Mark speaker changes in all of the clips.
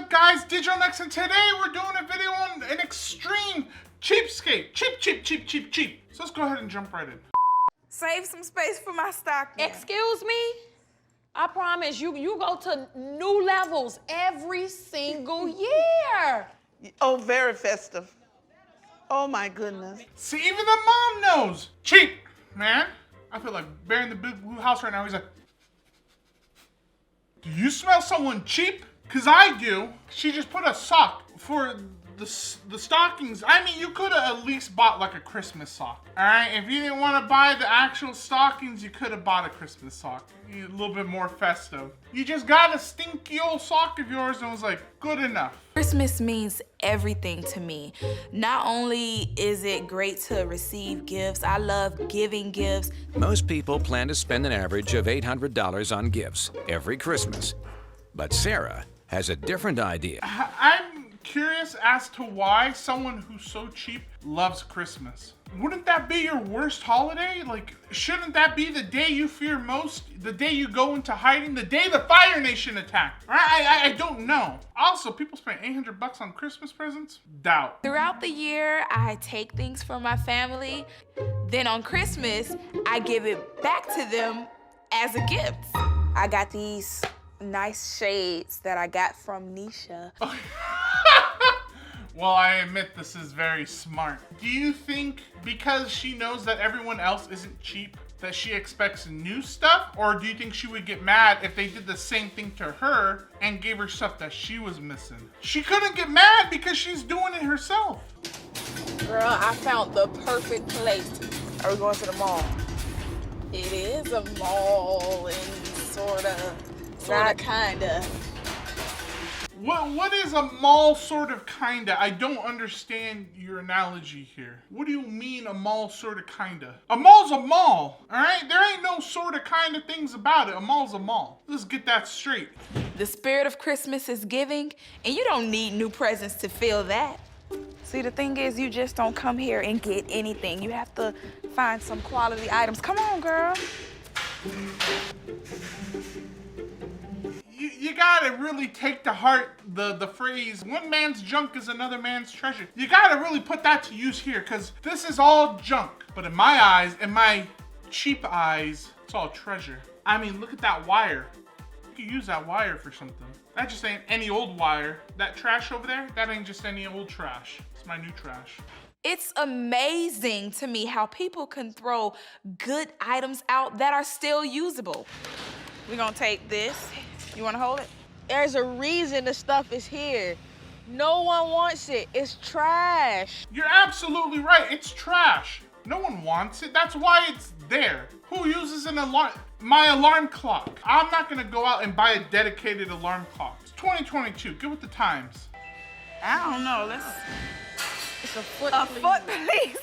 Speaker 1: up, guys? Digitalnex, and today we're doing a video on an extreme cheapskate. Cheap. So let's go ahead and jump right in.
Speaker 2: Save some space for my stocking.
Speaker 3: Excuse me? I promise you go to new levels every single year.
Speaker 4: Oh, very festive. Oh my goodness.
Speaker 1: See, even the mom knows. Cheap, man. I feel like Bear in the Big Blue House right now. He's like, do you smell someone cheap? Cause I do. She just put a sock for the stockings. I mean, you could have at least bought like a Christmas sock. All right, if you didn't want to buy the actual stockings, you could have bought a Christmas sock. A little bit more festive. You just got a stinky old sock of yours and was like, good enough.
Speaker 2: Christmas means everything to me. Not only is it great to receive gifts, I love giving gifts.
Speaker 5: Most people plan to spend an average of $800 on gifts every Christmas. But Sarah has a different idea.
Speaker 1: I'm curious as to why someone who's so cheap loves Christmas. Wouldn't that be your worst holiday? Like, shouldn't that be the day you fear most? The day you go into hiding? The day the Fire Nation attacked? I don't know. Also, people spend $800 on Christmas presents? Doubt.
Speaker 2: Throughout the year, I take things from my family. Then on Christmas, I give it back to them as a gift. I got these nice shades that I got from Nisha.
Speaker 1: Well, I admit this is very smart. Do you think because she knows that everyone else isn't cheap, that she expects new stuff? Or do you think she would get mad if they did the same thing to her and gave her stuff that she was missing? She couldn't get mad because she's doing it herself.
Speaker 3: Girl, I found the perfect place. Are we going to the mall? It is a mall and sorta, kinda.
Speaker 1: What is a mall sort of kinda? I don't understand your analogy here. What do you mean a mall sorta kinda? A mall's a mall, alright? There ain't no sorta kinda things about it. A mall's a mall. Let's get that straight.
Speaker 2: The spirit of Christmas is giving, and you don't need new presents to feel that. See, the thing is, you just don't come here and get anything. You have to find some quality items. Come on, girl.
Speaker 1: You gotta really take to heart the phrase, one man's junk is another man's treasure. You gotta really put that to use here, because this is all junk. But in my eyes, in my cheap eyes, it's all treasure. I mean, look at that wire. You could use that wire for something. That just ain't any old wire. That trash over there, that ain't just any old trash. It's my new trash.
Speaker 2: It's amazing to me how people can throw good items out that are still usable. We're gonna take this. You wanna hold it?
Speaker 3: There's a reason the stuff is here. No one wants it. It's trash.
Speaker 1: You're absolutely right. It's trash. No one wants it. That's why it's there. Who uses an alarm? My alarm clock. I'm not gonna go out and buy a dedicated alarm clock. It's 2022. Get with the times.
Speaker 2: I don't know.
Speaker 3: It's a foot
Speaker 2: A
Speaker 3: pleaser.
Speaker 2: foot, please.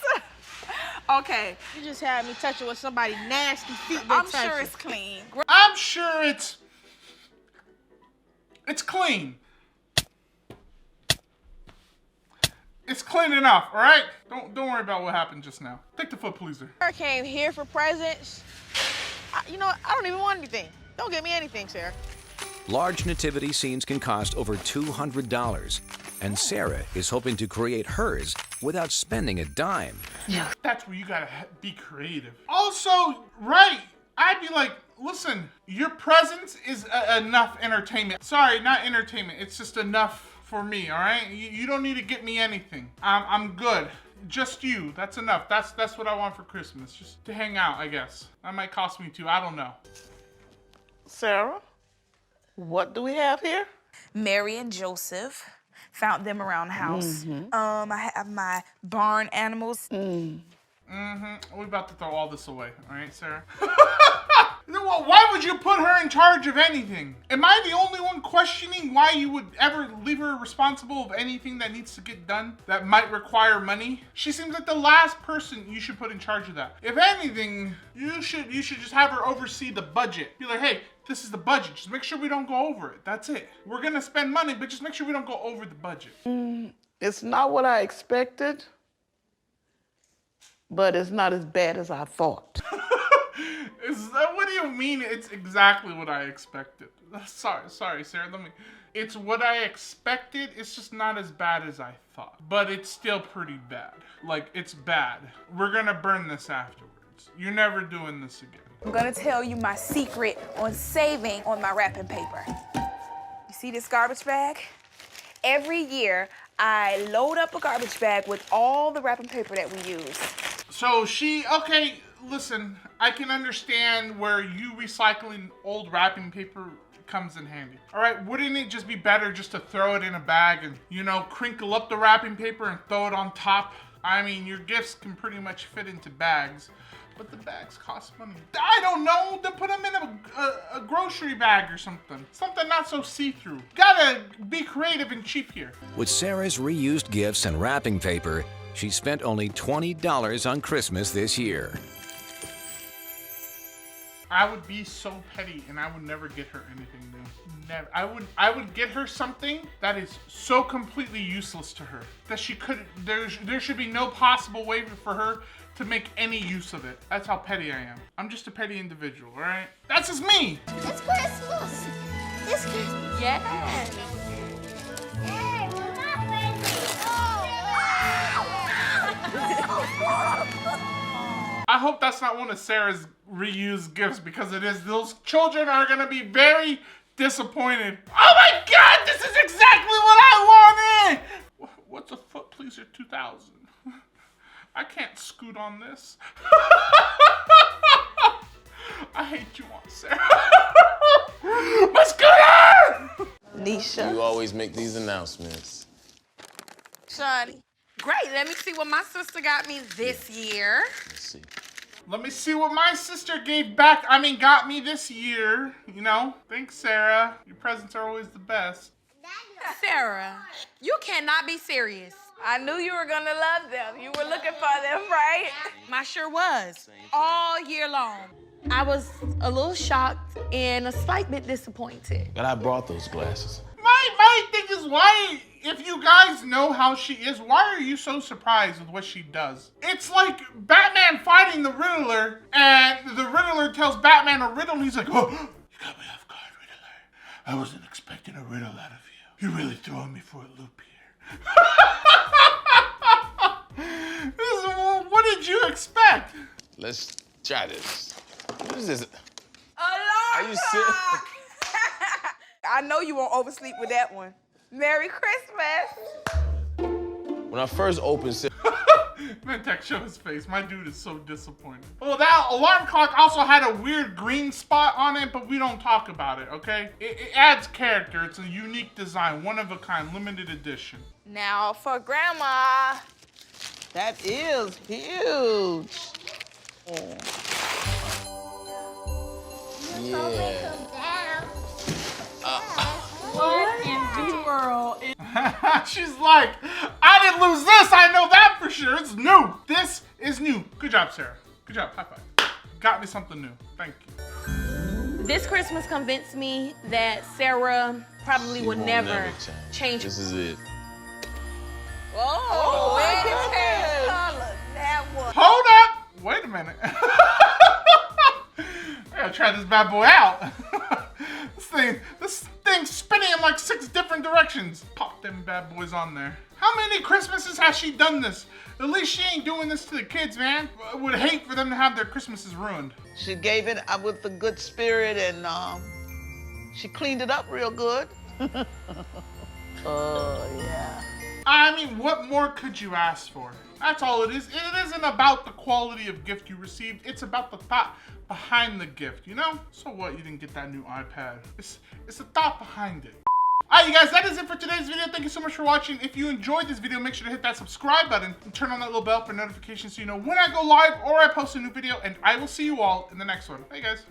Speaker 2: Okay.
Speaker 3: You just had me touching with somebody nasty feet.
Speaker 2: I'm sure it's clean.
Speaker 1: I'm sure it's clean. It's clean enough, all right? Don't worry about what happened just now. Take the foot pleaser.
Speaker 3: I came here for presents. You know what? I don't even want anything. Don't get me anything, Sarah.
Speaker 5: Large nativity scenes can cost over $200, and Sarah is hoping to create hers without spending a dime.
Speaker 1: That's where you gotta be creative. Also, right, I'd be like, listen, your presence is enough entertainment. Sorry, not entertainment. It's just enough for me, all right? You don't need to get me anything. I'm good. Just you. That's enough. That's what I want for Christmas. Just to hang out, I guess. That might cost me too. I don't know.
Speaker 4: Sarah, what do we have here?
Speaker 2: Mary and Joseph. Found them around the house. I have my barn animals.
Speaker 1: We're about to throw all this away, all right, Sarah? Why would you put her in charge of anything? Am I the only one questioning why you would ever leave her responsible of anything that needs to get done that might require money? She seems like the last person you should put in charge of that. If anything, you should just have her oversee the budget. Be like, hey, this is the budget. Just make sure we don't go over it. That's it. We're gonna spend money, but just make sure we don't go over the budget.
Speaker 4: It's not what I expected, but it's not as bad as I thought.
Speaker 1: What do you mean it's exactly what I expected? Sorry, Sarah, It's what I expected. It's just not as bad as I thought. But it's still pretty bad. Like, it's bad. We're gonna burn this afterwards. You're never doing this again.
Speaker 2: I'm gonna tell you my secret on saving on my wrapping paper. You see this garbage bag? Every year, I load up a garbage bag with all the wrapping paper that we use.
Speaker 1: So okay, listen, I can understand where you recycling old wrapping paper comes in handy. All right, wouldn't it just be better just to throw it in a bag and, you know, crinkle up the wrapping paper and throw it on top? I mean, your gifts can pretty much fit into bags, but the bags cost money. I don't know, to put them in a grocery bag or something. Something not so see-through. Gotta be creative and cheap here.
Speaker 5: With Sarah's reused gifts and wrapping paper, she spent only $20 on Christmas this year.
Speaker 1: I would be so petty and I would never get her anything new. Never. I would get her something that is so completely useless to her that she couldn't, there should be no possible way for her to make any use of it. That's how petty I am. I'm just a petty individual, all right? That's just me.
Speaker 6: It's Christmas. It's Christmas.
Speaker 2: Yeah.
Speaker 6: Hey, we're not
Speaker 1: I hope that's not one of Sarah's reused gifts, because it is. Those children are gonna be very disappointed. Oh my God, this is exactly what I wanted! What's a foot pleaser 2000? I can't scoot on this. I hate you, Aunt Sarah. My scooter!
Speaker 2: Nisha.
Speaker 7: You always make these announcements.
Speaker 3: Shawnee. Great, let me see what my sister got me this year.
Speaker 7: Let's see.
Speaker 1: Let me see what my sister got me this year. You know? Thanks, Sarah. Your presents are always the best.
Speaker 3: Sarah, you cannot be serious.
Speaker 2: I knew you were gonna love them. You were looking for them, right?
Speaker 3: I sure was. All year long. I was a little shocked and a slight bit disappointed.
Speaker 7: But I brought those glasses.
Speaker 1: My thing is, why, if you guys know how she is, why are you so surprised with what she does? It's like Batman fighting the Riddler, and the Riddler tells Batman a riddle, and he's like, oh, you got me off guard, Riddler. I wasn't expecting a riddle out of you. You're really throwing me for a loop here. What did you expect?
Speaker 7: Let's try this. What is this?
Speaker 2: Alarm
Speaker 7: Are you serious?
Speaker 2: clock! I know you won't oversleep with that one. Merry Christmas!
Speaker 7: When I first opened,
Speaker 1: Man, Tech, show his face. My dude is so disappointed. Well, that alarm clock also had a weird green spot on it, but we don't talk about it, okay? It adds character. It's a unique design, one of a kind, limited edition.
Speaker 2: Now for Grandma.
Speaker 4: That is huge.
Speaker 7: yeah.
Speaker 3: What in the world?
Speaker 1: She's like, I didn't lose this. I know that for sure. It's new. This is new. Good job, Sarah. Good job. High five. Got me something new. Thank you.
Speaker 3: This Christmas convinced me that Sarah probably
Speaker 7: She
Speaker 3: would
Speaker 7: won't
Speaker 3: never change.
Speaker 7: This is it.
Speaker 2: Oh, wait a minute. That one.
Speaker 1: Hold up. Wait a minute. I gotta try this bad boy out. This thing's spinning in like 6 different directions. Pop them bad boys on there. How many Christmases has she done this? At least she ain't doing this to the kids, man. I would hate for them to have their Christmases ruined.
Speaker 4: She gave it with a good spirit, and she cleaned it up real good. Oh, yeah.
Speaker 1: I mean, what more could you ask for? That's all it is. It isn't about the quality of gift you received. It's about the thought behind the gift, you know? So what, you didn't get that new iPad. It's the thought behind it. Alright, you guys, that is it for today's video. Thank you so much for watching. If you enjoyed this video, make sure to hit that subscribe button and turn on that little bell for notifications so you know when I go live or I post a new video, and I will see you all in the next one. Bye, guys.